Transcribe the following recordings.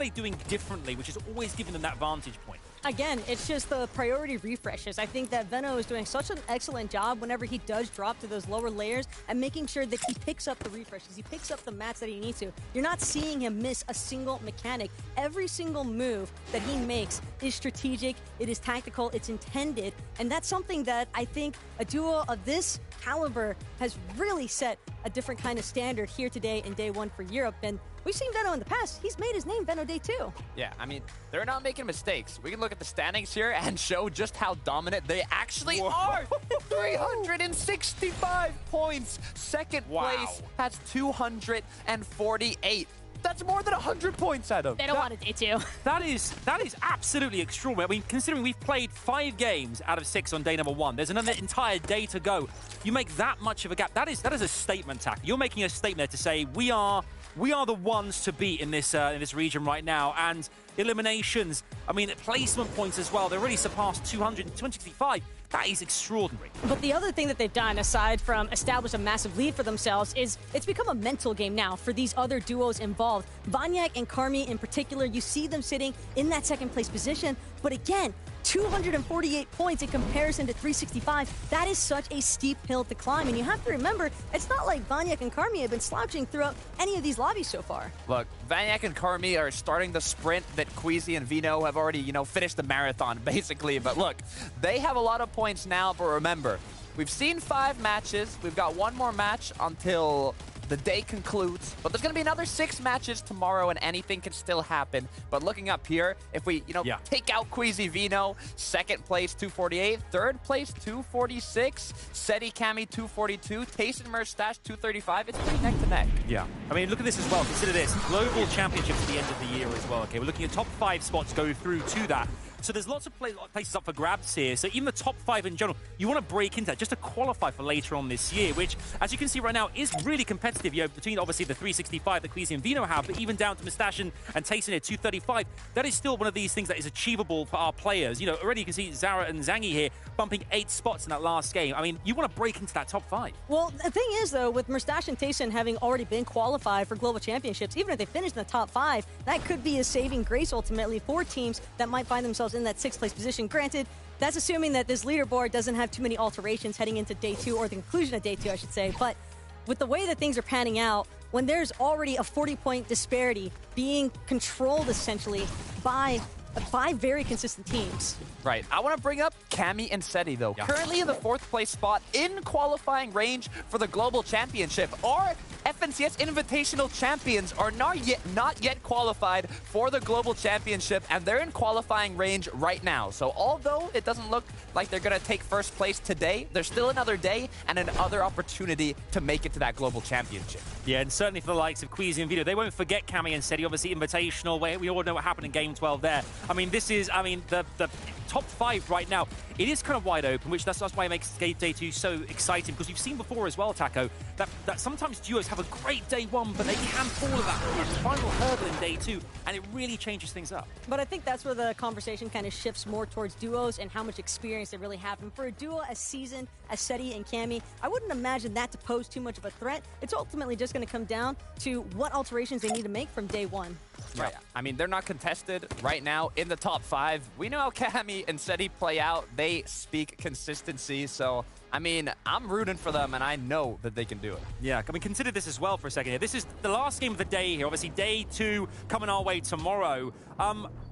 they doing differently, which is always giving them that vantage point? Again, it's just the priority refreshes. I think that Veno is doing such an excellent job whenever he does drop to those lower layers and making sure that he picks up the refreshes. He picks up the mats that he needs to. You're not seeing him miss a single mechanic. Every single move that he makes is strategic, it is tactical, it's intended, and that's something that I think a duo of this caliber has really set a different kind of standard here today in day one for Europe. And we've seen Veno in the past. He's made his name Veno Day 2. Yeah, I mean, they're not making mistakes. We can look at the standings here and show just how dominant they actually are. 365 points. Second place has 248. That's more than 100 points, Adam. They don't want a Day 2. That is absolutely extraordinary. I mean, considering we've played 5 games out of 6 on day number 1, there's another entire day to go. You make that much of a gap. That is a statement, Tack. You're making a statement there to say we are the ones to beat in this region right now. And eliminations, I mean, placement points as well. They already surpassed 225. That is extraordinary. But the other thing that they've done, aside from establish a massive lead for themselves, is it's become a mental game now for these other duos involved. Vannyak and Karmi in particular, you see them sitting in that second place position. But again, 248 points in comparison to 365. That is such a steep hill to climb. And you have to remember, it's not like Vannyak and Karmi have been slouching throughout any of these lobbies so far. Look, Vannyak and Karmi are starting the sprint that Queasy and Veno have already, finished the marathon, basically. But look, they have a lot of points now, but remember, we've seen 5 matches. We've got 1 more match until the day concludes, but there's going to be another 6 matches tomorrow, and anything can still happen. But looking up here, if we, take out Queasy Veno, second place 248, third place 246, Seti Kami 242, Tayson Merstash 235. It's pretty neck to neck. Yeah. I mean, look at this as well. Consider this. Global Championships at the end of the year as well. Okay, we're looking at top 5 spots go through to that. So there's lots of places up for grabs here. So even the top 5 in general, you want to break into that just to qualify for later on this year, which, as you can see right now, is really competitive. Between obviously the 365 that Queasy and Veno have, but even down to Mustache and Tayson at 235, that is still one of these things that is achievable for our players. Already you can see Zara and Zangi here bumping 8 spots in that last game. I mean, you want to break into that top 5. Well, the thing is, though, with Mustache and Tayson having already been qualified for global championships, even if they finish in the top 5, that could be a saving grace ultimately for teams that might find themselves in that 6th place position. Granted, that's assuming that this leaderboard doesn't have too many alterations heading into day 2, or the conclusion of day 2, I should say. But with the way that things are panning out, when there's already a 40-point disparity being controlled essentially by very consistent teams. Right. I want to bring up Kami and Seti, though. Yeah. Currently in the 4th place spot in qualifying range for the Global Championship. Our FNCS Invitational champions are not yet qualified for the Global Championship, and they're in qualifying range right now. So although it doesn't look like they're going to take 1st place today, there's still another day and another opportunity to make it to that Global Championship. Yeah, and certainly for the likes of Queasy and Veno, they won't forget Kami and Seti. Obviously, Invitational, we all know what happened in Game 12 there. I mean, the top 5 right now, it is kind of wide open, which that's why it makes Day 2 so exciting, because we've seen before as well, Taco, that sometimes duos have a great day 1, but they can fall at that final hurdle in day 2, and it really changes things up. But I think that's where the conversation kind of shifts more towards duos and how much experience they really have. And for a duo as seasoned as Seti and Kami, I wouldn't imagine that to pose too much of a threat. It's ultimately just going to come down to what alterations they need to make from day 1. Right. I mean, they're not contested right now in the top 5. We know how Kami and Seti play out. They speak consistency, so I mean, I'm rooting for them, and I know that they can do it. Yeah, I mean, consider this as well for a second here. This is the last game of the day here. Obviously, day 2 coming our way tomorrow.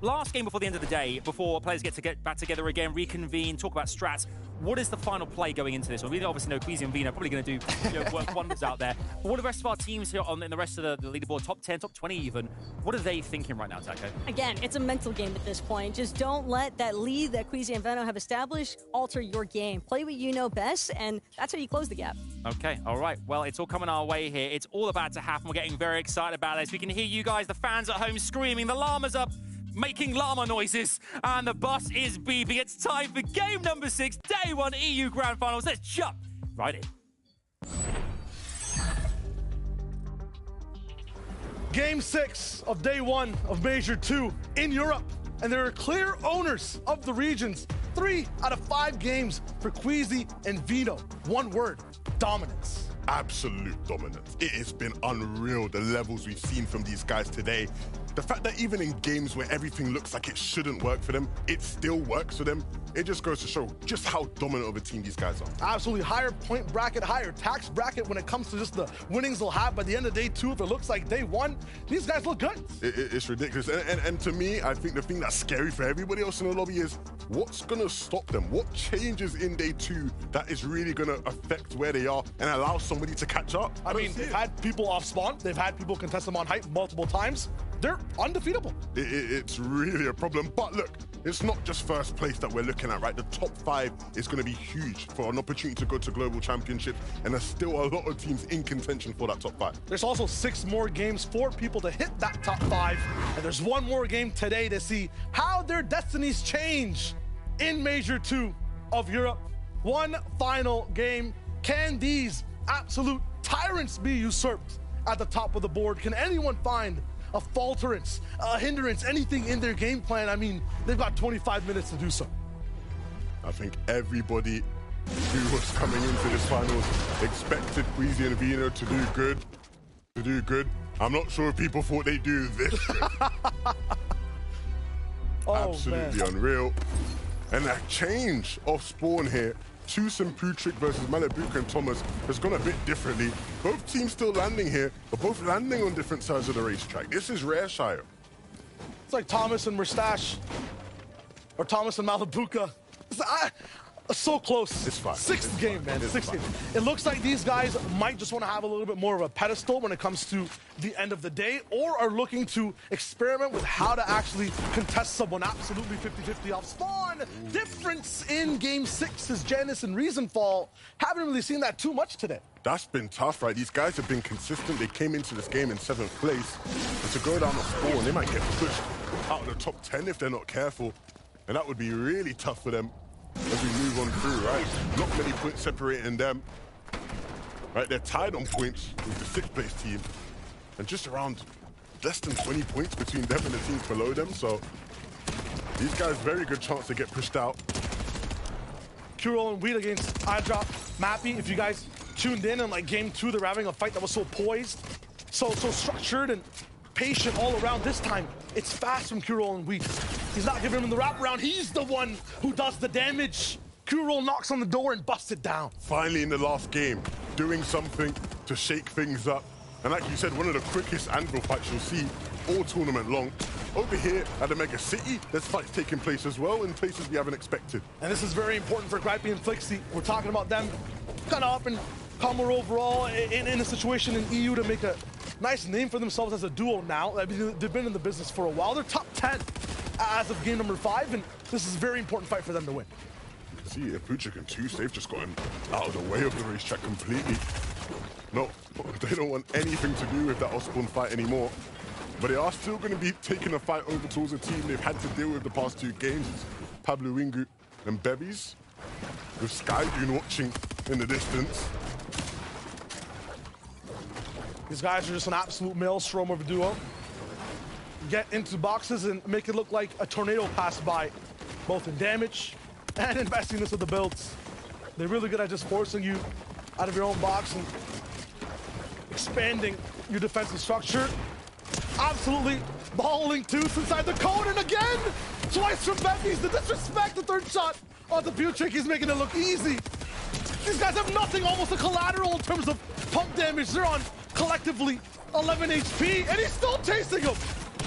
Last game before the end of the day, before players get back together again, reconvene, talk about strats. What is the final play going into this one? We obviously know Queasy and Veno are probably going to do work wonders out there. But what are the rest of our teams here in the rest of the leaderboard, top 10, top 20 even? What are they thinking right now, Taco? Again, it's a mental game at this point. Just don't let that lead that Queasy and Veno have established alter your game. Play what you know best, and that's how you close the gap. Okay, all right. Well, it's all coming our way here. It's all about to happen. We're getting very excited about this. We can hear you guys, the fans at home, screaming. The llama's up, making llama noises, and the bus is beeping. It's time for game number 6, day 1 EU Grand Finals. Let's jump right in. Game 6 of day 1 of Major 2 in Europe, and there are clear owners of the regions. 3 out of 5 games for Queasy and Veno. One word: dominance. Absolute dominance. It has been unreal, the levels we've seen from these guys today. The fact that even in games where everything looks like it shouldn't work for them, it still works for them, it just goes to show just how dominant of a team these guys are. Absolutely. Higher point bracket, higher tax bracket when it comes to just the winnings they'll have by the end of day 2. If it looks like day 1, these guys look good. It's ridiculous. And to me, I think the thing that's scary for everybody else in the lobby is what's going to stop them? What changes in day 2 that is really going to affect where they are and allow somebody to catch up? I mean, they've had people off spawn. They've had people contest them on height multiple times. They're undefeatable. It's really a problem. But look, it's not just first place that we're looking at, right? The top 5 is going to be huge for an opportunity to go to global championships, and there's still a lot of teams in contention for that top 5. There's also 6 more games for people to hit that top 5, and there's 1 more game today to see how their destinies change in Major 2 of Europe. 1 final game. Can these absolute tyrants be usurped at the top of the board? Can anyone find a falterance, a hindrance, anything in their game plan? I mean, they've got 25 minutes to do so. I think everybody who was coming into this finals expected Queasy and Vino to do good. I'm not sure if people thought they'd do this. Oh, absolutely man. Unreal. And that change of spawn here, Tucson Putrick versus Malibuka and Thomas has gone a bit differently. Both teams still landing here, but both landing on different sides of the racetrack. This is rare, Shio. It's like Thomas and Mustache, or Thomas and Malibuka. So close. It's fine. 6th game, man. 6th game. It looks like these guys might just want to have a little bit more of a pedestal when it comes to the end of the day, or are looking to experiment with how to actually contest someone absolutely 50-50 off spawn. Difference in game 6 is Janus and Reasonfall. Haven't really seen that too much today. That's been tough, right? These guys have been consistent. They came into this game in 7th place. And to go down the spawn, they might get pushed out of the top 10 if they're not careful. And that would be really tough for them as we move on through, right? Not many points separating them. Right, they're tied on points with the 6th place team. And just around less than 20 points between them and the teams below them. So these guys, very good chance to get pushed out. Kurol and Weed against iDrop. Mappy, if you guys tuned in like game 2, they're having a fight that was so poised, so structured and patient all around. This time, it's fast from Kurol and Weed. He's not giving him the wraparound. He's the one who does the damage. Kurol knocks on the door and busts it down. Finally in the last game, doing something to shake things up. And like you said, one of the quickest Anvil fights you'll see all tournament long. Over here at the Mega City, there's fights taking place as well in places we haven't expected. And this is very important for Gripey and Flixie. We're talking about them kind of up and calmer overall in a situation in EU to make a nice name for themselves as a duo now. I mean, they've been in the business for a while. They're top 10 as of game number 5, and this is a very important fight for them to win. You can see if Putrick and Tuce, they've just gotten out of the way of the racetrack completely. No, they don't want anything to do with that Osborne fight anymore. But they are still going to be taking a fight over towards a team they've had to deal with the past 2 games. It's Pablo Wingu and Bebies, with Skydune watching in the distance. These guys are just an absolute maelstrom of a duo. Get into boxes and make it look like a tornado passed by, both in damage and in messiness of the builds. They're really good at just forcing you out of your own box and expanding your defensive structure. Absolutely balling Tooth inside the cone, and again, twice from Bebies. The disrespect, the 3rd shot on the Putrick. He's making it look easy. These guys have nothing, almost a collateral in terms of pump damage. They're on collectively 11 HP, and he's still chasing him.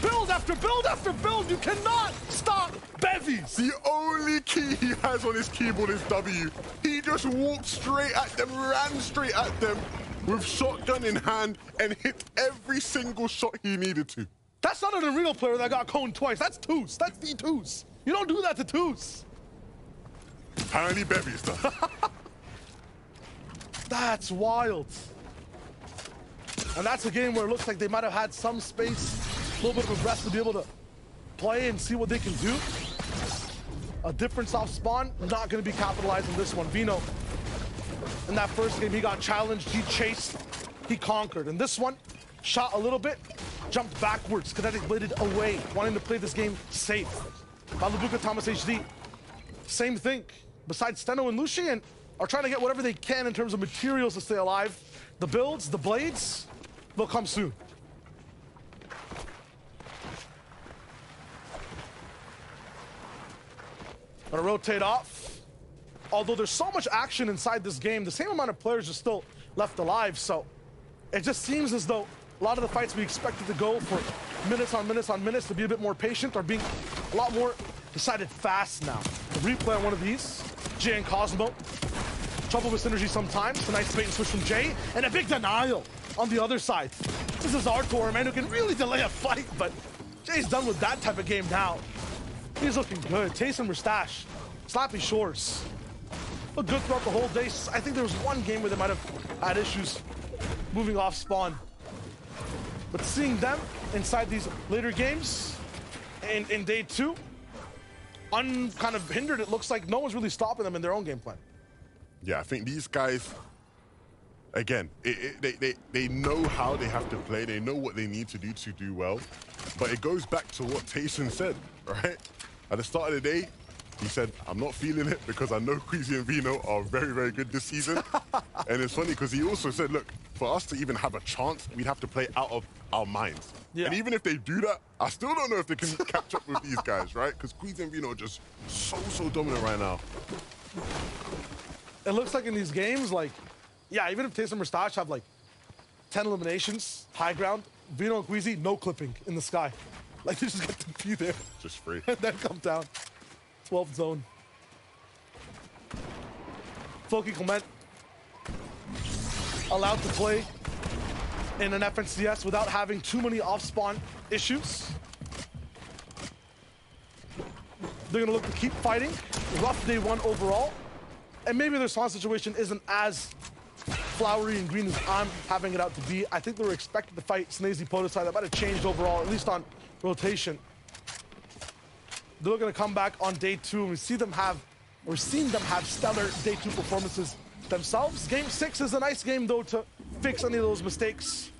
Build after build after build. You cannot stop Bebies. The only key he has on his keyboard is W. He just walked straight at them, ran straight at them with shotgun in hand and hit every single shot he needed to. That's not an Unreal player that got coned twice. That's Toos. That's the Toos. You don't do that to Toos. Apparently Bebies does. That's wild. And that's a game where it looks like they might have had some space, a little bit of a breath to be able to play and see what they can do. A difference off spawn, not going to be capitalized on this one. Vino, in that first game, he got challenged, he chased, he conquered. And this one, shot a little bit, jumped backwards, kinetic bladed away, wanting to play this game safe. Malibuka, Thomas HD, same thing. Besides Steno and Lucian are trying to get whatever they can in terms of materials to stay alive. The builds, the blades, they'll come soon. Gonna rotate off. Although there's so much action inside this game, the same amount of players are still left alive, so it just seems as though a lot of the fights we expected to go for minutes on minutes on minutes to be a bit more patient are being a lot more decided fast now. The replay on one of these, Jay and Cosmo. Trouble with synergy sometimes. A nice bait and switch from Jay, and a big denial on the other side. This is Artur, man, who can really delay a fight, but Jay's done with that type of game now. He's looking good. Taysom Mustache, Slappy Shores. Look good throughout the whole day. I think there was one game where they might have had issues moving off spawn. But seeing them inside these later games in day 2, kind of hindered, it looks like no one's really stopping them in their own game plan. Yeah, I think these guys, again, they know how they have to play. They know what they need to do well. But it goes back to what Taysom said, right? At the start of the day, he said, I'm not feeling it because I know Queasy and Vino are very, very good this season. And it's funny because he also said, look, for us to even have a chance, we'd have to play out of our minds. Yeah. And even if they do that, I still don't know if they can catch up with these guys, right? Because Queasy and Vino are just so dominant right now. It looks like in these games, like, yeah, even if Taysom Mustache have like 10 eliminations, high ground, Vino and Queasy, no clipping in the sky. Like, they just get to be there. Just free. And then come down. 12th zone. Floki Clement allowed to play in an FNCS without having too many off-spawn issues. They're gonna look to keep fighting. Rough day 1 overall. And maybe their spawn situation isn't as flowery and green as I'm having it out to be. I think they were expected to fight Snazy Podesai. That might have changed overall, at least on rotation. They're going to come back on day 2, and we've seen them have stellar day 2 performances themselves. Game 6 is a nice game, though, to fix any of those mistakes,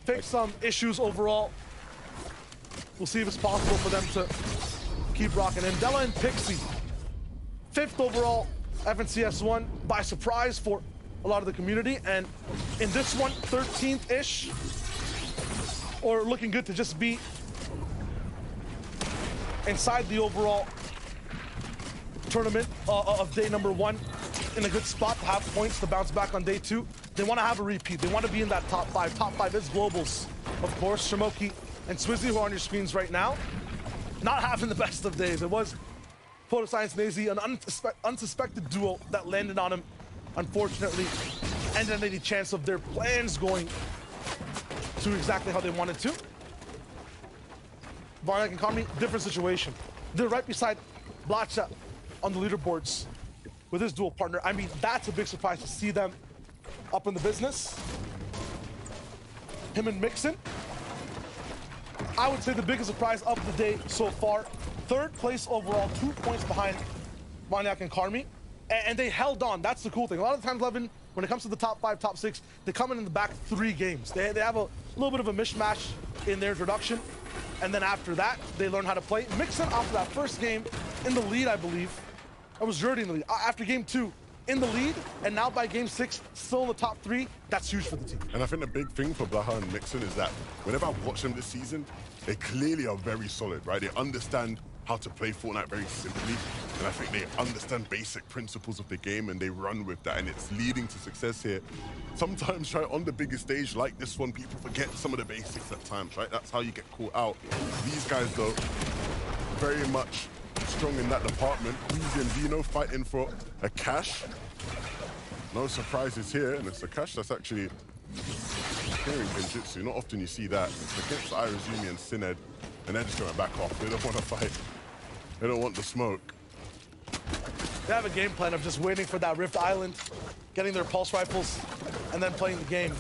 fix some issues overall. We'll see if it's possible for them to keep rocking. And Della and Pixie, 5th overall FNCS 1 by surprise for a lot of the community, and in this one, 13th-ish, or looking good to just be inside the overall tournament of day number 1 in a good spot to have points to bounce back on day 2. They want to have a repeat. They want to be in that top 5. Top 5 is globals, of course. Shamoki and Swizzy, who are on your screens right now, not having the best of days. It was Podesai Nazy, an unsuspected duo that landed on him, unfortunately, ended any chance of their plans going to exactly how they wanted to. Varnak and Kami, different situation. They're right beside Blacha on the leaderboards with his dual partner. I mean, that's a big surprise to see them up in the business. Him and Mixon, I would say the biggest surprise of the day so far. 3rd place overall, 2 points behind Varnak and Karmi. And they held on. That's the cool thing. A lot of times, Levin, when it comes to the top 5, top 6, they come in the back 3 games. They have a little bit of a mishmash in their introduction. And then after that, they learn how to play. Mixon, after that first game, in the lead, I believe. I was Jordy in the lead. After game 2, in the lead, and now by game 6, still in the top 3. That's huge for the team. And I think the big thing for Blaha and Mixon is that whenever I watch them this season, they clearly are very solid, right? They understand how to play Fortnite very simply, and I think they understand basic principles of the game and they run with that, and it's leading to success here. Sometimes, right, on the biggest stage like this one, people forget some of the basics at times, right? That's how you get caught out. These guys, though, very much strong in that department. Queasy and Vino fighting for a cash. No surprises here, and it's a cash that's actually clearing Genjutsu. Not often you see that. It's against Irizumi and Sined, and they're just going to back off. They don't want to fight. They don't want the smoke. They have a game plan of just waiting for that Rift Island, getting their pulse rifles, and then playing the game.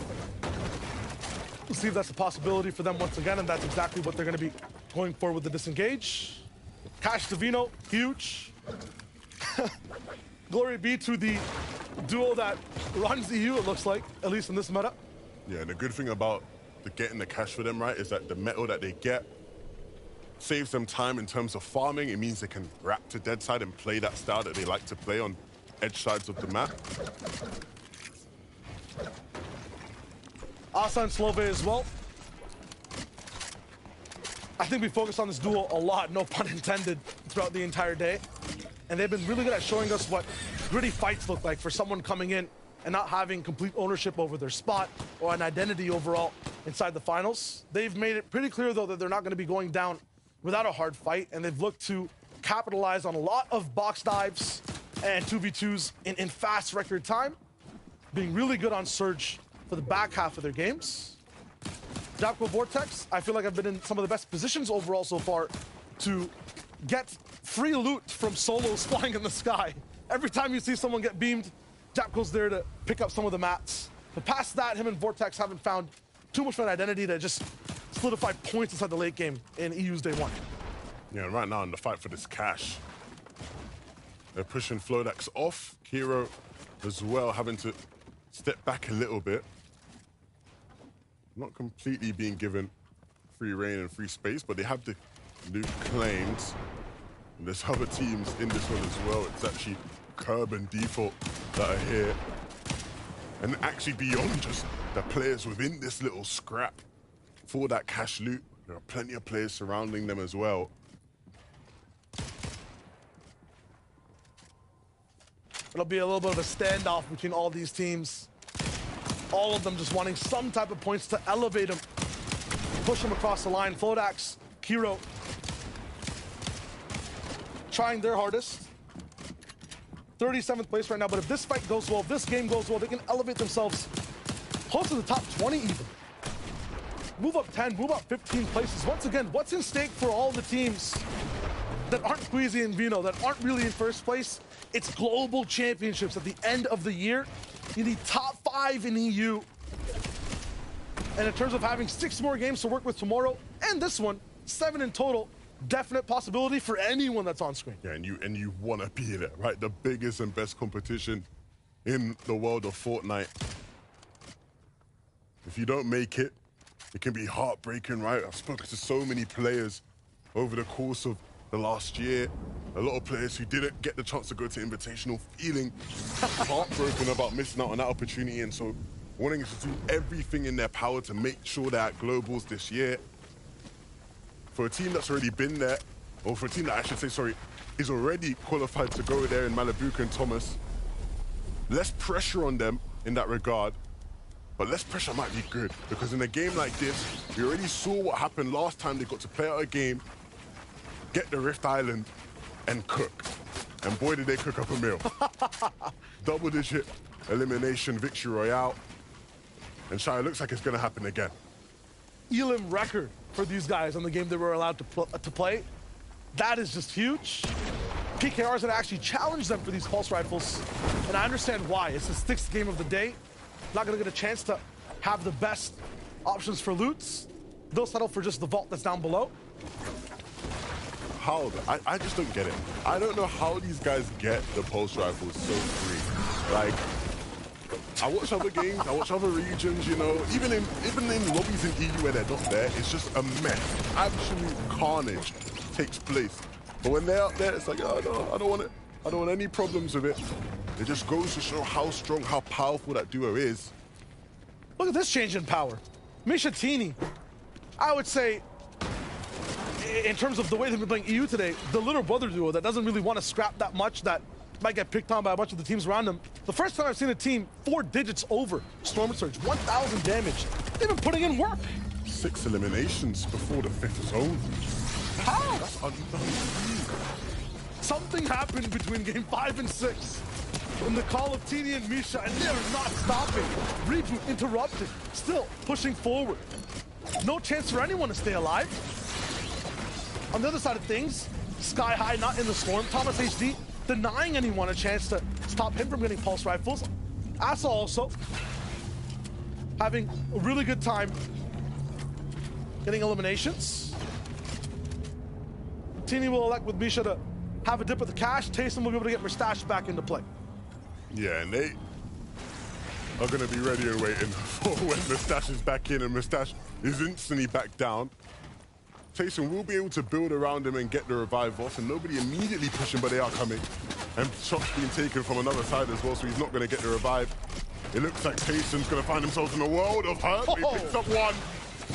We'll see if that's a possibility for them once again, and that's exactly what they're going to be going for with the disengage. Cash to Vino, huge. Glory be to the duo that runs EU, it looks like, at least in this meta. Yeah, and the good thing about getting the cash for them, right, is that the metal that they get saves them time in terms of farming. It means they can wrap to dead side and play that style that they like to play on edge sides of the map. Asa and Slove as well. I think we focused on this duel a lot, no pun intended, throughout the entire day. And they've been really good at showing us what gritty fights look like for someone coming in and not having complete ownership over their spot or an identity overall inside the finals. They've made it pretty clear, though, that they're not going to be going down without a hard fight, and they've looked to capitalize on a lot of box dives and 2v2s in fast record time, being really good on Surge for the back half of their games. Japco Vortex, I feel like I've been in some of the best positions overall so far to get free loot from solos flying in the sky. Every time you see someone get beamed, Japco's there to pick up some of the mats. But past that, him and Vortex haven't found too much of an identity to just solidify points inside the late game in EU's day one. Yeah, and right now in the fight for this cash, they're pushing Flodax off. Kiro as well having to step back a little bit. Not completely being given free reign and free space, but they have the loot claims. And there's other teams in this one as well. It's actually Curb and Default that are here. And actually beyond just the players within this little scrap for that cash loot, there are plenty of players surrounding them as well. It'll be a little bit of a standoff between all these teams. All of them just wanting some type of points to elevate them, push them across the line. Flodax, Kiro, trying their hardest. 37th place right now, but if this fight goes well, if this game goes well, they can elevate themselves close to the top 20 even. Move up 10, move up 15 places. Once again, what's in stake for all the teams that aren't Queasy and Vino, that aren't really in first place? It's global championships at the end of the year. You need top 5 in EU. And in terms of having 6 more games to work with tomorrow and this one, 7 in total, definite possibility for anyone that's on screen. Yeah, and you want to be there, right? The biggest and best competition in the world of Fortnite. If you don't make it, it can be heartbreaking, right? I've spoken to so many players over the course of the last year. A lot of players who didn't get the chance to go to Invitational feeling heartbroken about missing out on that opportunity, and so wanting to do everything in their power to make sure they're at Globals this year. For a team that's already been there, or for a team that I should say, sorry, is already qualified to go there in Malabuka and Thomas, less pressure on them in that regard, but less pressure might be good, because in a game like this, we already saw what happened last time they got to play out a game, get the Rift Island, and cook. And boy, did they cook up a meal. Double-digit elimination victory royale. And Shy, it looks like it's going to happen again. Elim record for these guys on the game they were allowed to play. That is just huge. PKR is going to actually challenge them for these pulse rifles. And I understand why. It's the 6th game of the day. Not going to get a chance to have the best options for loots. They'll settle for just the vault that's down below. How? I just don't get it. I don't know how these guys get the pulse rifles so free. Like, I watch other games, I watch other regions, you know, even in lobbies in EU where they're not there, it's just a mess. Absolute carnage takes place. But when they're out there, it's like, oh no, I don't want it. I don't want any problems with it. It just goes to show how strong, how powerful that duo is. Look at this change in power. Misha Tini, I would say, in terms of the way they've been playing EU today, the little brother duo that doesn't really want to scrap that much, that might get picked on by a bunch of the teams around them. The first time I've seen a team 4 digits over Storm Surge, 1,000 damage. They've been putting in work. 6 eliminations before the 5th zone. How? That's undone. Something happened between game 5 and 6. In the call of Tini and Misha, and they're not stopping. Reboot interrupted, still pushing forward. No chance for anyone to stay alive. On the other side of things, Sky High not in the storm. Thomas HD denying anyone a chance to stop him from getting pulse rifles. Asa also having a really good time getting eliminations. Tini will elect with Misha to have a dip at the cash. Taysom will be able to get Mustache back into play. Yeah, and they are going to be ready and waiting for when Mustache is back in, and Mustache is instantly back down. Taysom will be able to build around him and get the revive off, and nobody immediately pushing, but they are coming. And shots being taken from another side as well, so he's not going to get the revive. It looks like Taysom's going to find himself in a world of hurt. He picks up one.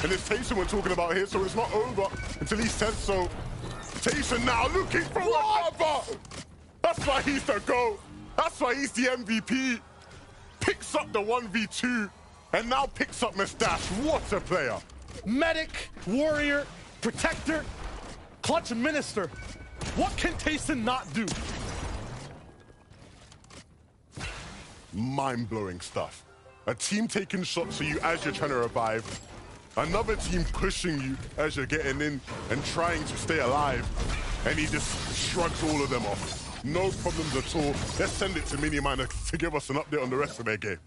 And it's Tayson we're talking about here, so it's not over until he's 10th. So Tayson now looking for another. That's why he's the GOAT. That's why he's the MVP. Picks up the 1v2 and now picks up Mustache. What a player. Medic, warrior, protector, clutch minister. What can Tayson not do? Mind-blowing stuff. A team taking shots at you as you're trying to revive. Another team pushing you as you're getting in and trying to stay alive. And he just shrugs all of them off. No problems at all. Let's send it to Miniman to give us an update on the rest of their game.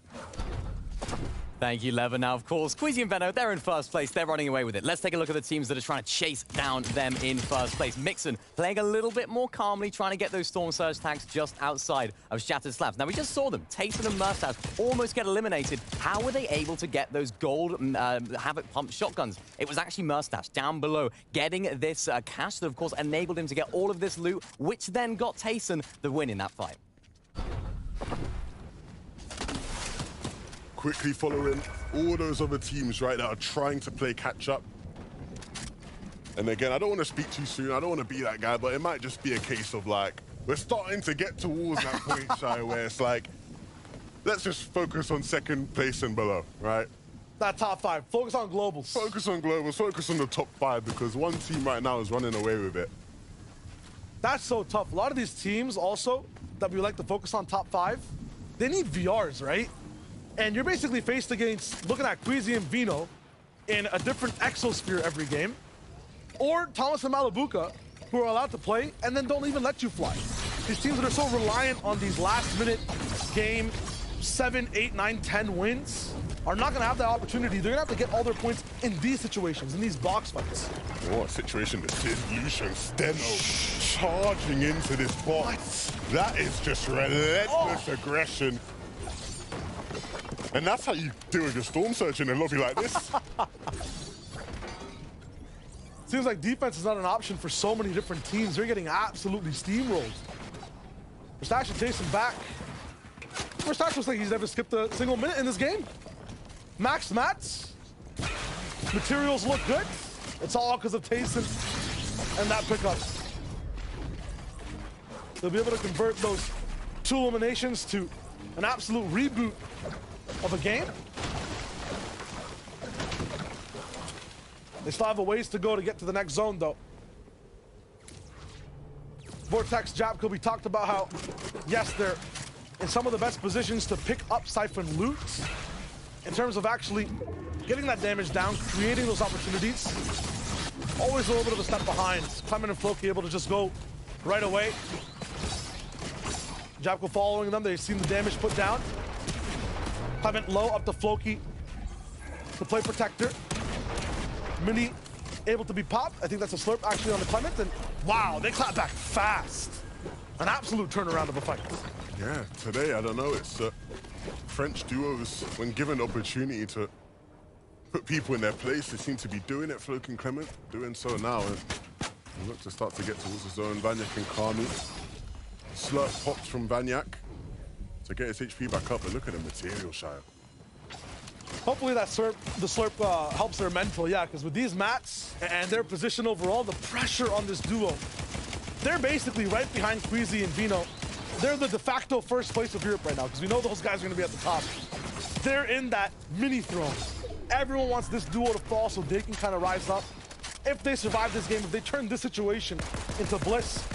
Thank you, Lever. Now, of course, Queasy and Veno, they're in first place. They're running away with it. Let's take a look at the teams that are trying to chase down them in first place. Mixon playing a little bit more calmly, trying to get those Storm Surge tags just outside of Shattered Slabs. Now, we just saw them, Tayson and Mustache, almost get eliminated. How were they able to get those gold Havoc Pump shotguns? It was actually Mustache down below getting this cash that, of course, enabled him to get all of this loot, which then got Tayson the win in that fight. Quickly following all those other teams, right, that are trying to play catch-up. And again, I don't want to speak too soon. I don't want to be that guy, but it might just be a case of, like, we're starting to get towards that point, Shy, where it's like, let's just focus on second place and below, right? That top 5. Focus on globals. Focus on globals. Focus on the top 5, because one team right now is running away with it. That's so tough. A lot of these teams also that we like to focus on top 5, they need VRs, right? And you're basically faced against looking at Queasy and Veno in a different exosphere every game, or Thomas and Malabuka, who are allowed to play and then don't even let you fly. These teams that are so reliant on these last-minute game 7, 8, 9, 10 wins are not going to have that opportunity. They're going to have to get all their points in these situations, in these box fights. What a situation this is. Lucian Steno charging into this box. That is just relentless aggression. And that's how you deal with your Storm Surge in a lobby like this. Seems like defense is not an option for so many different teams. They're getting absolutely steamrolled. Mustache and Tayson back. Mustache looks like he's never skipped a single minute in this game. Max mats. Materials look good. It's all because of Tayson and that pickup. They'll be able to convert those 2 eliminations to an absolute reboot of a game. They still have a ways to go to get to the next zone, though. Vortex, Japko, we talked about how, yes, they're in some of the best positions to pick up Siphon loot in terms of actually getting that damage down, creating those opportunities. Always a little bit of a step behind. Clement and Floki able to just go right away. Japko following them. They've seen the damage put down. Clement low up to Floki to play protector. Mini able to be popped. I think that's a slurp actually on the Clement. And wow, they clap back fast. An absolute turnaround of a fight. Yeah, today, I don't know, it's French duos, when given the opportunity to put people in their place, they seem to be doing it. Floki and Clement doing so now. And look to start to get towards the zone. Vanyak and Kami. Slurp pops from Vanyak to get his HP back up, but look at the material, Shire. Hopefully that the slurp helps their mental, yeah, because with these mats and their position overall, the pressure on this duo, they're basically right behind Queasy and Veno. They're the de facto first place of Europe right now, because we know those guys are going to be at the top. They're in that mini throne. Everyone wants this duo to fall so they can kind of rise up. If they survive this game, if they turn this situation into bliss,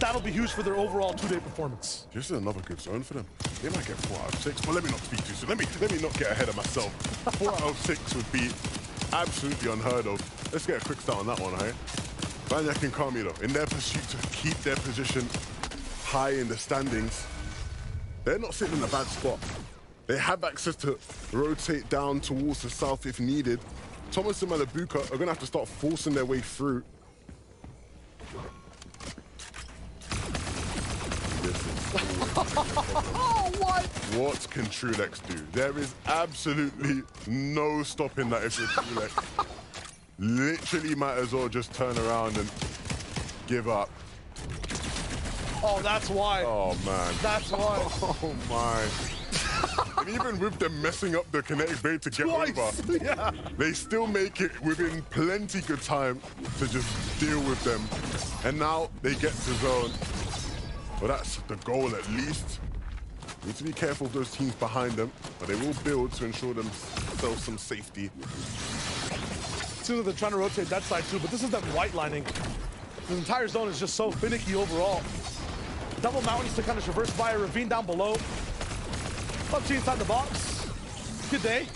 that'll be huge for their overall 2-day performance. This is another good zone for them. They might get 4 out of 6, but let me not speak too soon. Let me not get ahead of myself. 4 out of 6 would be absolutely unheard of. Let's get a quick start on that one, hey? Vanyak and Kami, though, in their pursuit to keep their position high in the standings, they're not sitting in a bad spot. They have access to rotate down towards the south if needed. Thomas and Malabuka are going to have to start forcing their way through. What can Trulex do? There is absolutely no stopping that if you're Trulex. Literally might as well just turn around and give up. Oh, that's why. Oh, man. That's why. Oh, my. And even with them messing up the kinetic blade to get Twice. over, Yeah. they still make it within plenty good time to just deal with them. And now they get to zone. Well, that's the goal at least. Need to be careful of those teams behind them, but they will build to ensure themselves some safety. Soon as they're trying to rotate that side too, but this is them white lining. The entire zone is just so finicky overall. Double mountains to kind of traverse by a ravine down below. PUBG inside the box. Good day.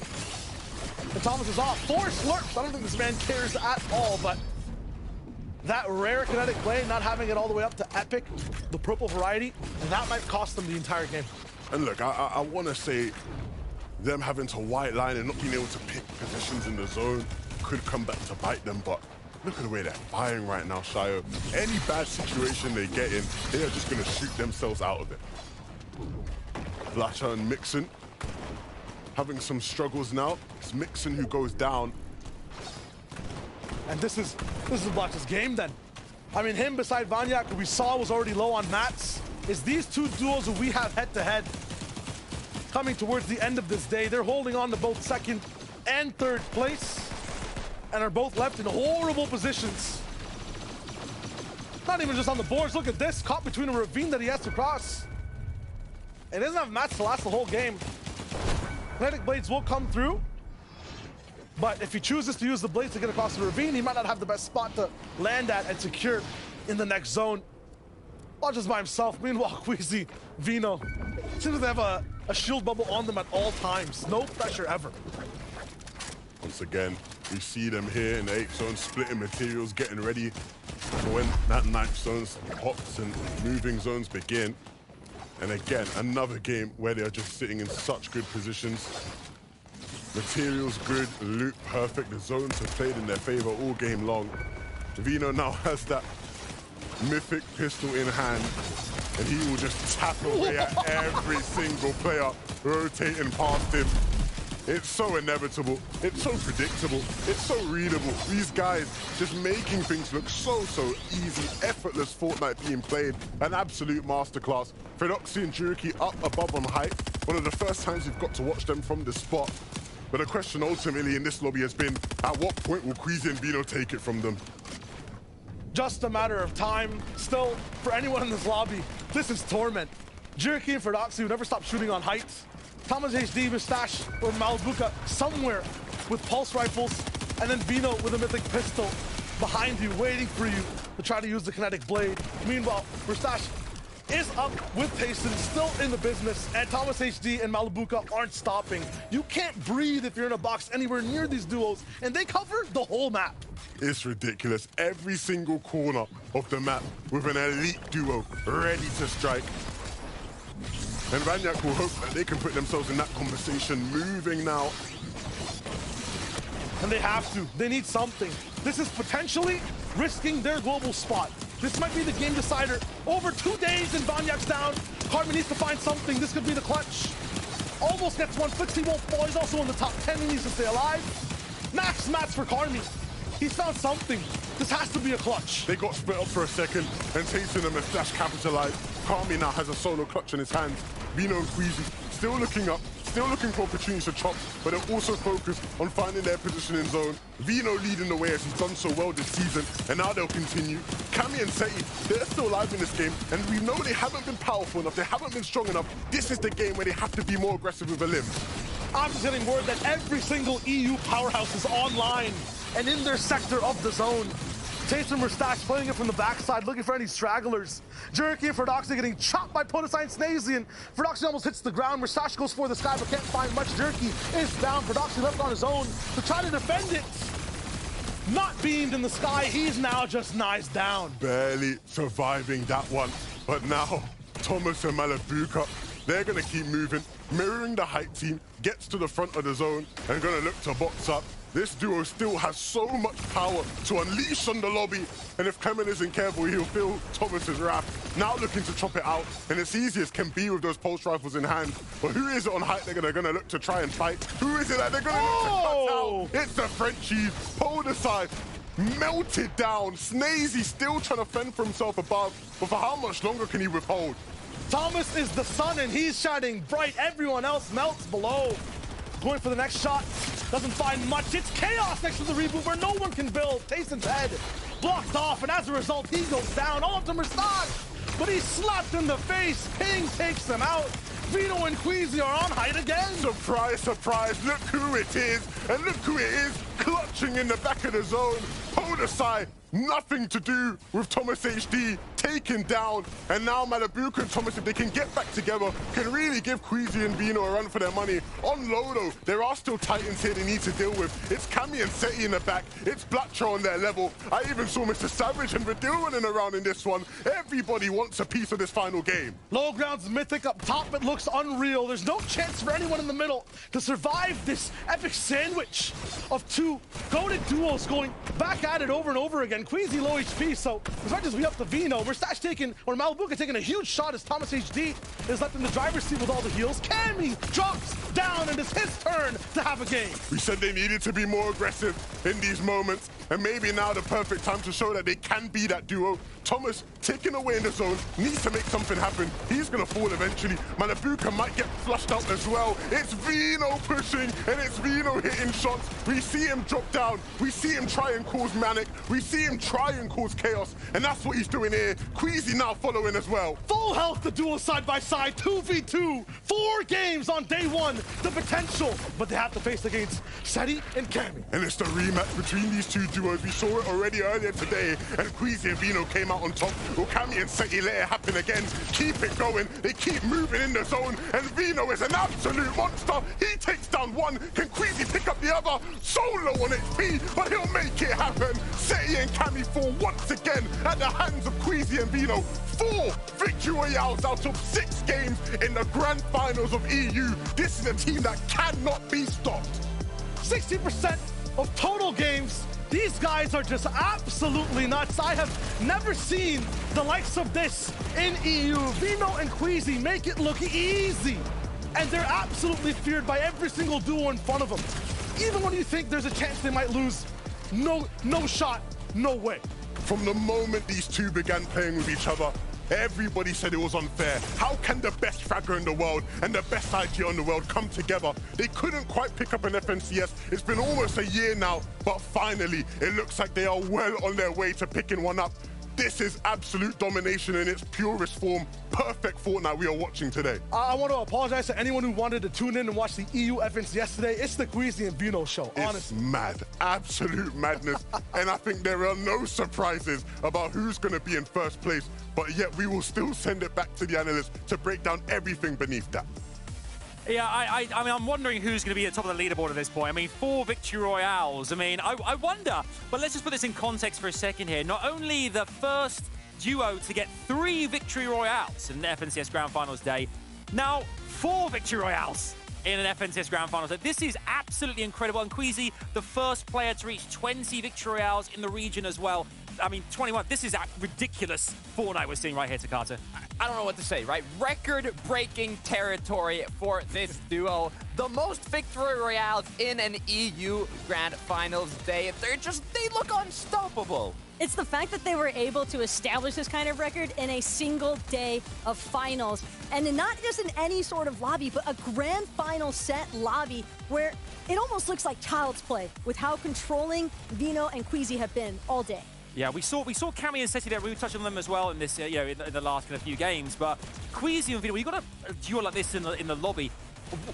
And Thomas is off. 4 slurps. I don't think this man cares at all, but that rare kinetic blade, not having it all the way up to epic, the purple variety, that might cost them the entire game. And look, I want to say them having to white line and not being able to pick positions in the zone could come back to bite them, but look at the way they're firing right now, Shayo. Any bad situation they get in, they are just going to shoot themselves out of it. Blacher and Mixon having some struggles now. It's Mixon who goes down. And this is Blacher's game then. I mean, him beside Vanyak, who we saw was already low on mats, is these two duos who we have head-to-head coming towards the end of this day. They're holding on to both second and third place and are both left in horrible positions. Not even just on the boards. Look at this, caught between a ravine that he has to cross. And doesn't have mats to last the whole game. Kinetic blades will come through, but if he chooses to use the blades to get across the ravine, he might not have the best spot to land at and secure in the next zone. Not just by himself. Meanwhile, Queasy, Vino, seems like they have a shield bubble on them at all times. No pressure ever. Once again, we see them here in the 8th zone, splitting materials, getting ready for when that 9th zone pops and moving zones begin. And again, another game where they're just sitting in such good positions. Materials good, loot perfect. The zones have played in their favor all game long. Vino now has that mythic pistol in hand, and he will just tap away at every single player rotating past him. It's so inevitable, it's so predictable, it's so readable. These guys just making things look so easy, effortless Fortnite being played, an absolute masterclass. Feroxy and Juki up above on height, one of the first times we've got to watch them from this spot. But the question ultimately in this lobby has been, at what point will Queasy and Vino take it from them? Just a matter of time. Still, for anyone in this lobby, this is torment. Juki and Feroxy would never stop shooting on heights. Thomas HD, Mustache, or Malabuka somewhere with pulse rifles, and then Vino with a mythic pistol behind you, waiting for you to try to use the kinetic blade. Meanwhile, Mustache is up with Tayson, still in the business, and Thomas HD and Malabuka aren't stopping. You can't breathe if you're in a box anywhere near these duos, and they cover the whole map. It's ridiculous. Every single corner of the map with an elite duo ready to strike. And Vanyak will hope that they can put themselves in that conversation, moving now. And they have to. They need something. This is potentially risking their global spot. This might be the game decider. Over 2 days and Vanyak's down. Carmi needs to find something. This could be the clutch. Almost gets one. Flixie won't fall. He's also in the top 10. He needs to stay alive. Max mats for Carmi. He's found something. This has to be a clutch. They got split up for a second, and Tayson and Mustache capitalized. Carmi now has a solo clutch in his hands. Vino and Queasy still looking up, still looking for opportunities to chop, but they're also focused on finding their position in zone. Vino leading the way as he's done so well this season, and now they'll continue. Cammy and Seti, they're still alive in this game, and we know they haven't been powerful enough, they haven't been strong enough. This is the game where they have to be more aggressive with a limb. I'm just getting word that every single EU powerhouse is online and in their sector of the zone. Tayson Mustache playing it from the backside, looking for any stragglers. Jerky and Feroxy getting chopped by Podosai and Snazian. Feroxy almost hits the ground. Mustache goes for the sky, but can't find much. Jerky is down. Feroxy left on his own to try to defend it. Not beamed in the sky. He's now just nice down. Barely surviving that one. But now, Thomas and Malabuka, they're going to keep moving, mirroring the height team, gets to the front of the zone, and going to look to box up. This duo still has so much power to unleash on the lobby, and if Clement isn't careful, he'll feel Thomas's wrath. Now looking to chop it out, and it's easy as can be with those pulse rifles in hand. But who is it on height they're gonna look to try and fight? Who is it that they're gonna look to cut out? It's the Frenchies, Podosai. melted down. Snazy still trying to fend for himself above, but for how much longer can he withhold? Thomas is the sun and he's shining bright. Everyone else melts below. Going for the next shot. Doesn't find much. It's chaos next to the reboot where no one can build. Tayson's head blocked off, and as a result, he goes down. All of them are stocked, but he's slapped in the face. Ping takes them out. Vino and Queasy are on height again. Surprise, surprise, look who it is. And look who it is, clutching in the back of the zone. Podesai, nothing to do with Thomas HD, taken down. And now Malibuca and Thomas, if they can get back together, can really give Queasy and Vino a run for their money. On low though, there are still Titans here they need to deal with. It's Cammy and Seti in the back. It's Blatcher on their level. I even saw Mr. Savage and Vidil running around in this one. Everybody wants a piece of this final game. Low ground's mythic up top. It looks unreal. There's no chance for anyone in the middle to survive this epic sandwich of two goated duos going back at it over and over again. Queasy low HP, so as much as we up to Vino, we're Stash taking, or Malibuca taking a huge shot as Thomas HD is left in the driver's seat with all the heals. Cammy drops down and it's his turn to have a game. We said they needed to be more aggressive in these moments, and maybe now the perfect time to show that they can be that duo. Thomas taken away in the zone, needs to make something happen. He's gonna fall eventually. Malibuca might get flushed out as well. It's Vino pushing, and it's Vino hitting shots. We see him drop down. We see him try and cause manic. We see him try and cause chaos, and that's what he's doing here. Queasy now following as well. Full health, the duo side by side, 2v2, 4 games on day 1, the potential, but they have to face against Seti and Cammy. And it's the rematch between these two duos. We saw it already earlier today, and Queasy and Vino came out on top. Will Cammy and Seti let it happen again? Keep it going. They keep moving in the zone, and Vino is an absolute monster. He takes down one. Can Queasy pick up the other? Solo on HP, but he'll make it happen. Seti and Cammy fall once again at the hands of Queasy and Vino. 4 victory royales out of 6 games in the grand finals of EU. This is a team that cannot be stopped. 60% of total games. These guys are just absolutely nuts. I have never seen the likes of this in EU. Vino and Queasy make it look easy, and they're absolutely feared by every single duo in front of them. Even when you think there's a chance they might lose, no shot, no way. From the moment these two began playing with each other, everybody said it was unfair. How can the best fragger in the world and the best IGL in the world come together? They couldn't quite pick up an FNCS. It's been almost a year now, but finally, it looks like they are well on their way to picking one up. This is absolute domination in its purest form. Perfect Fortnite we are watching today. I want to apologize to anyone who wanted to tune in and watch the EU FNCS today. It's the Queasy and Vino show, honestly. It's mad, absolute madness. And I think there are no surprises about who's going to be in first place, but yet we will still send it back to the analysts to break down everything beneath that. Yeah, I mean, I'm wondering who's going to be at the top of the leaderboard at this point. I mean, 4 victory royales. I mean, I wonder, but let's just put this in context for a second here. Not only the first duo to get 3 victory royales in the FNCS Grand Finals day, now 4 victory royales in an FNCS Grand Finals day. This is absolutely incredible. And Queasy, the first player to reach 20 victory royales in the region as well. I mean, 21. This is a ridiculous Fortnite we're seeing right here, Takata. I don't know what to say, right? Record-breaking territory for this duo. The most victory royales in an EU Grand Finals day. They look unstoppable. It's the fact that they were able to establish this kind of record in a single day of finals. And not just in any sort of lobby, but a grand final set lobby where it almost looks like child's play with how controlling Vino and Queasy have been all day. Yeah, we saw Cammy and Seti there. We touched on them as well in this, in the last kind of few games. But Queasy and Vino, when you've got a duo like this in the lobby,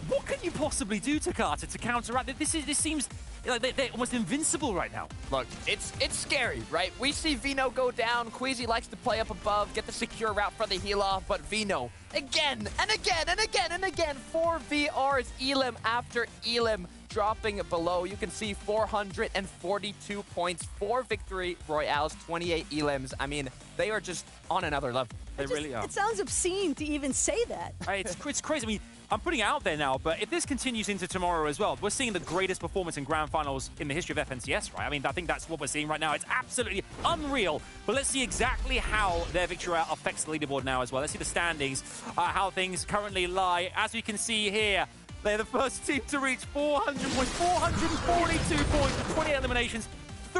what can you possibly do, Takata, to counteract? This seems like they're almost invincible right now. Look, it's scary, right? We see Vino go down. Queasy likes to play up above, get the secure route for the heal off, but Vino, again and again and again and again, 4 VRs, Elim after Elim, dropping below. You can see 442 points, 4 victory royales, 28 Elims. I mean, they are just on another level. They really are. It sounds obscene to even say that. It's crazy. I mean, I'm putting it out there now, but if this continues into tomorrow as well, we're seeing the greatest performance in Grand Finals in the history of FNCS, right? I mean, I think that's what we're seeing right now. It's absolutely unreal. But let's see exactly how their victory route affects the leaderboard now as well. Let's see the standings, how things currently lie. As we can see here, they're the first team to reach 400 points, 442 points, 28 eliminations,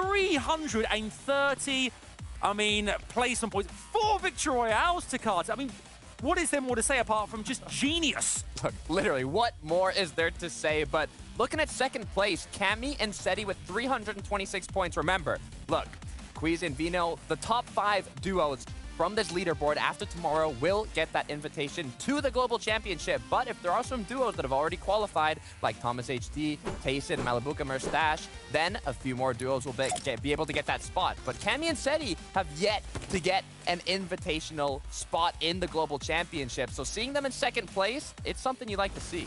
330, I mean, placement points, 4 victory royales to cards. I mean, what is there more to say apart from just genius? Look, literally, what more is there to say? But looking at second place, Cammy and Seti with 326 points. Remember, look, Queasy and Vino, the top 5 duos from this leaderboard after tomorrow will get that invitation to the Global Championship. But if there are some duos that have already qualified, like Thomas HD, Tayson, Malibuka, Merstash, then a few more duos will be able to get that spot. But Cammy and Seti have yet to get an invitational spot in the Global Championship. So seeing them in second place, it's something you like to see.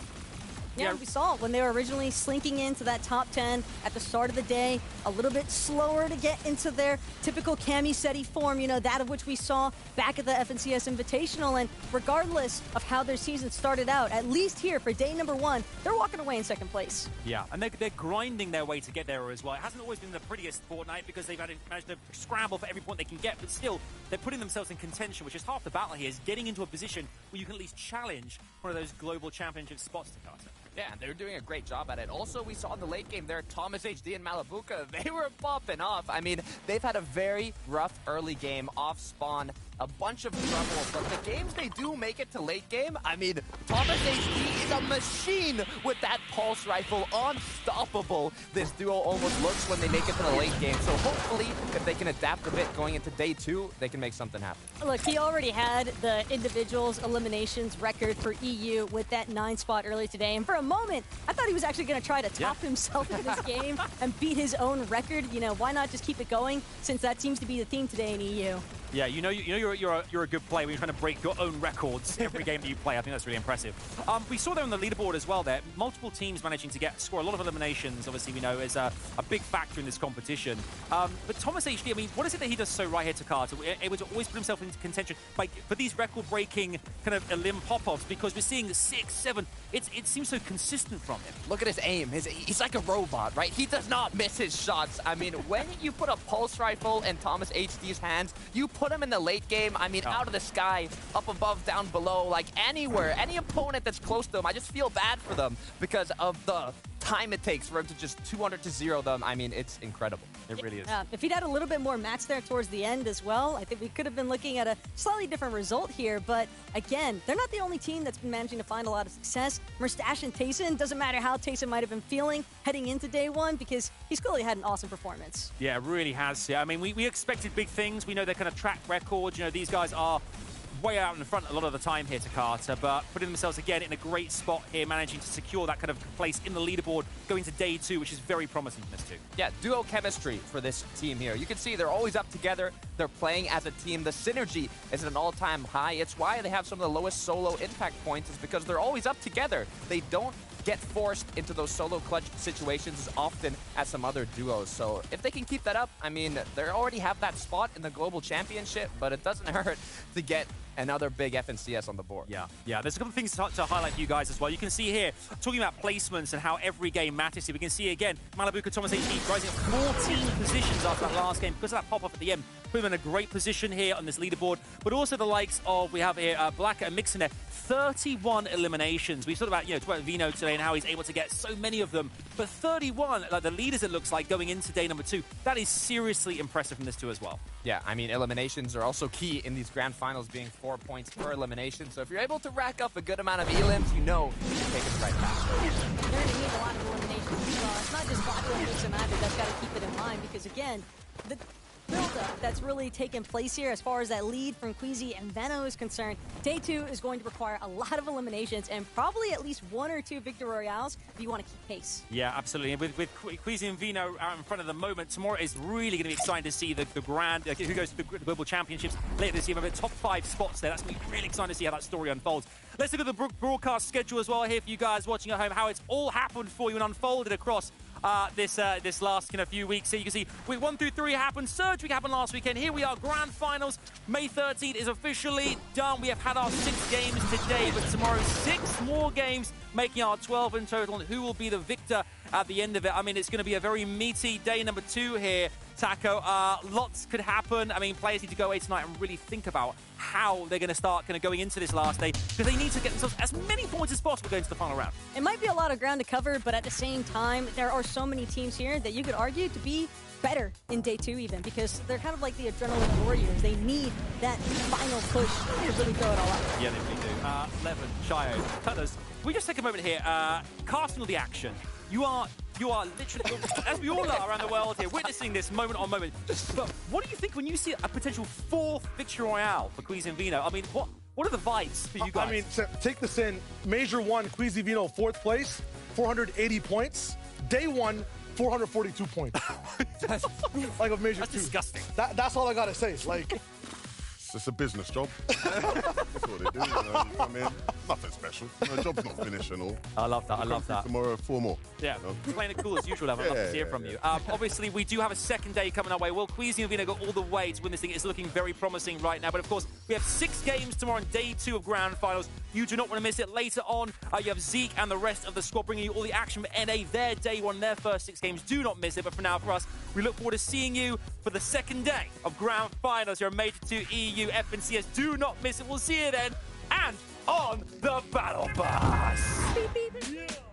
Yeah, we saw it when they were originally slinking into that top 10 at the start of the day. A little bit slower to get into their typical Cammy Seti form, you know, that of which we saw back at the FNCS Invitational. And regardless of how their season started out, at least here for day number 1, they're walking away in second place. Yeah, and they're grinding their way to get there as well. It hasn't always been the prettiest Fortnite because they've managed to scramble for every point they can get, but still, they're putting themselves in contention, which is half the battle here, is getting into a position where you can at least challenge one of those global championship spots to Carter. Yeah, and they're doing a great job at it. Also, we saw in the late game there, Thomas HD and Malibuka, they were popping off. I mean, they've had a very rough early game off spawn, a bunch of trouble, but the games they do make it to late game, I mean, Thomas HD is a machine with that pulse rifle, unstoppable. This duo almost looks when they make it to the late game. So hopefully, if they can adapt a bit going into day 2, they can make something happen. Look, he already had the individuals eliminations record for EU with that 9 spot earlier today. And for a moment, I thought he was actually going to try to top himself in this game and beat his own record. You know, why not just keep it going, since that seems to be the theme today in EU. Yeah, you're a good player when you're trying to break your own records every game that you play. I think that's really impressive. We saw there on the leaderboard as well there, multiple teams managing to score a lot of eliminations, obviously we know is a big factor in this competition. But Thomas HD, I mean, what is it that he does so right here to Carter? Able to always put himself into contention for these record-breaking kind of elim pop-offs, because we're seeing 6, 7, it seems so consistent from him. Look at his aim. He's like a robot, right? He does not miss his shots. I mean, when you put a pulse rifle in Thomas HD's hands, you put him in the late game, I mean, out of the sky, up above, down below, like anywhere, any opponent that's close to him, I just feel bad for them because of the time it takes for him to just 200 to 0 them. I mean, it's incredible. It really is. If he'd had a little bit more match there towards the end as well, I think we could have been looking at a slightly different result here. But again, they're not the only team that's been managing to find a lot of success. Merstash and Tayson, doesn't matter how Tayson might have been feeling heading into day 1, because he's clearly had an awesome performance. Yeah, it really has. Yeah, I mean, we expected big things. We know they're kind of track records. You know, these guys are way out in front a lot of the time here to Carter, but putting themselves again in a great spot here, managing to secure that kind of place in the leaderboard going to day 2, which is very promising from this too. Yeah, duo chemistry for this team here. You can see they're always up together. They're playing as a team. The synergy is at an all-time high. It's why they have some of the lowest solo impact points, is because they're always up together. They don't get forced into those solo clutch situations as often as some other duos. So if they can keep that up, I mean, they already have that spot in the Global Championship, but it doesn't hurt to get another big FNCS on the board. Yeah. There's a couple of things to highlight for you guys as well. You can see here, talking about placements and how every game matters here, we can see again, Malibuka, Thomas HD rising up 14 positions after that last game because of that pop-off at the end. Put him in a great position here on this leaderboard, but also the likes of, we have here, Black and Mixon there, 31 eliminations. We've talked about Vino today and how he's able to get so many of them, but 31, like the leaders it looks like going into day number 2, that is seriously impressive from this too as well. Yeah, I mean, eliminations are also key in these grand finals, being 4 points per elimination. So if you're able to rack up a good amount of elims, you know you can take it the right path. They're going to need a lot of eliminations as well. It's not just Vodka and Mixon either. That's got to keep it in mind, because again, the build-up that's really taken place here as far as that lead from Queasy and Veno is concerned, day 2 is going to require a lot of eliminations and probably at least 1 or 2 victory royales if you want to keep pace. Yeah, absolutely. And with Queasy and Vino out in front of the moment, tomorrow is really going to be exciting to see the grand, who goes to the Global Championships later this year. Maybe top 5 spots there. That's going to be really exciting to see how that story unfolds. Let's look at the broadcast schedule as well here for you guys watching at home, how it's all happened for you and unfolded across this last few weeks. So you can see week 1 through 3 happened. Surge Week happened last weekend. Here we are, grand finals. May 13th is officially done. We have had our 6 games today, but tomorrow 6 more games, making our 12 in total. And who will be the victor at the end of it? I mean, it's going to be a very meaty day number 2 here Taco, lots could happen. I mean, players need to go away tonight and really think about how they're going to start going into this last day, because they need to get themselves as many points as possible going to the final round. It might be a lot of ground to cover, but at the same time, there are so many teams here that you could argue to be better in day 2 even, because they're kind of like the adrenaline warriors. They need that final push to really throw it all out. Yeah, they really do. Levin, Shio, Tunners, we just take a moment here. Casting all the action. You are literally, as we all are around the world here, witnessing this moment on moment. But what do you think when you see a potential 4th victory royale for Queasy and Vino? I mean, what are the vibes for you guys? I mean, take this in. Major 1, Queasy Vino, 4th place, 480 points. Day 1, 442 points. Like a Major 2. That's disgusting. That's all I gotta say. Like, It's a business job. That's what they do. You know, you come in, nothing special. The job's not finished and all. I love that. I love that. Tomorrow, 4 more. Yeah, You know? playing it cool as usual, Evan. I'd love to hear from you. Obviously, we do have a second day coming our way. Will Queasy and Vino go all the way to win this thing? It's looking very promising right now. But of course, we have 6 games tomorrow on day 2 of Grand Finals. You do not want to miss it. Later on, you have Zeke and the rest of the squad bringing you all the action for NA. Their day 1, their first 6 games. Do not miss it. But for now, for us, we look forward to seeing you for the second day of Grand Finals here at Major 2 EU FNCS. Do not miss it. We'll see you then. And on the Battle Bus. Beep, beep. Yeah.